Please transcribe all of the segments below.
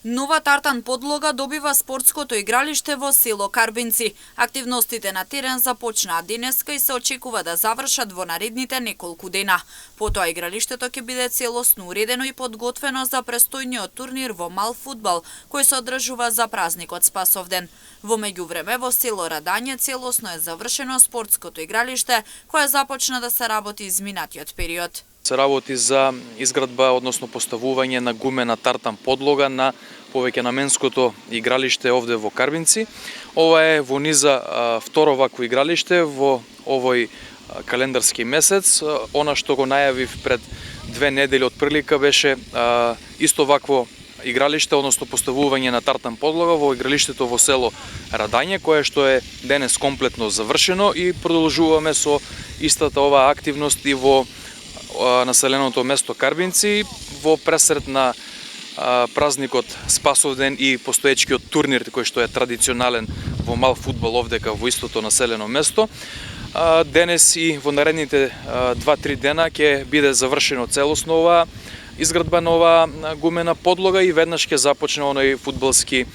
Нова тартан подлога добива спортското игралиште во село Карбинци. Активностите на терен започнаа денеска и се очекува да завршат во наредните неколку дена. Потоа игралиштето ќе биде целосно уредено и подготвено за престојниот турнир во мал фудбал, кој се одржува за празникот Спасовден. Во меѓувреме во село Радање целосно е завршено спортското игралиште, кое започна да се работи изминатиот период. Се работи за изградба, односно поставување на гумена тартан подлога на повеќенаменското игралиште овде во Карбинци. Ова е во низа второ вакво игралиште во овој календарски месец. Она што го најавив пред 2 недели од прилика беше исто вакво игралиште, односно поставување на тартан подлога во игралиштето во село Радање, кое што е денес комплетно завршено и продолжуваме со истата оваа активност и во населеното место Карбинци во пресрет на празникот Спасовден и постоечкиот турнир кој што е традиционален во мал фудбал овдека во истото населено место. Денес и во наредните 2-3 дена ќе биде завршено целосно оваа изградба на оваа гумена подлога и веднаш ќе започне оној фудбалски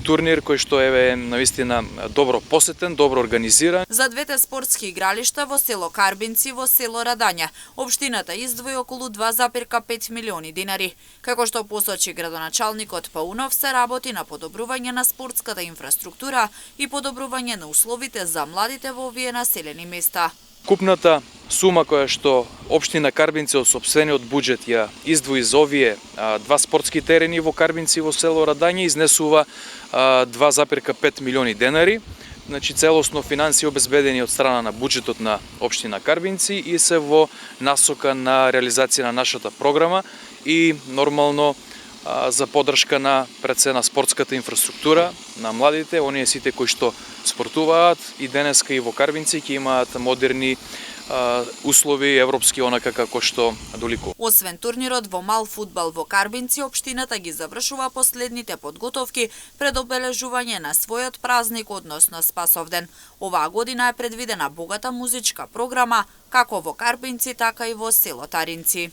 турнир кој што е навистина добро посетен, добро организиран. За двете спортски игралишта во село Карбинци и во село Радање, општината издвои околу 2,5 милиони динари. Како што посочи градоначалникот Паунов, се работи на подобрување на спортската инфраструктура и подобрување на условите за младите во овие населени места. Купната сума која што општина Карбинци од сопствениот буџет ја издвои за овие два спортски терени во Карбинци и во село Радање изнесува 2,5 милиони денари. Значи целосно финансии обезбедени од страна на буџетот на општина Карбинци и се во насока на реализација на нашата програма и нормално за поддршка на пред се на спортската инфраструктура на младите, оние сите кои што спортуваат и денеска и во Карбинци ќе имаат модерни услови европски онака како што долику. Освен турнирот во мал фудбал во Карбинци, општината ги завршува последните подготовки пред обележување на својот празник, односно Спасовден. Оваа година е предвидена богата музичка програма како во Карбинци, така и во село Таринци.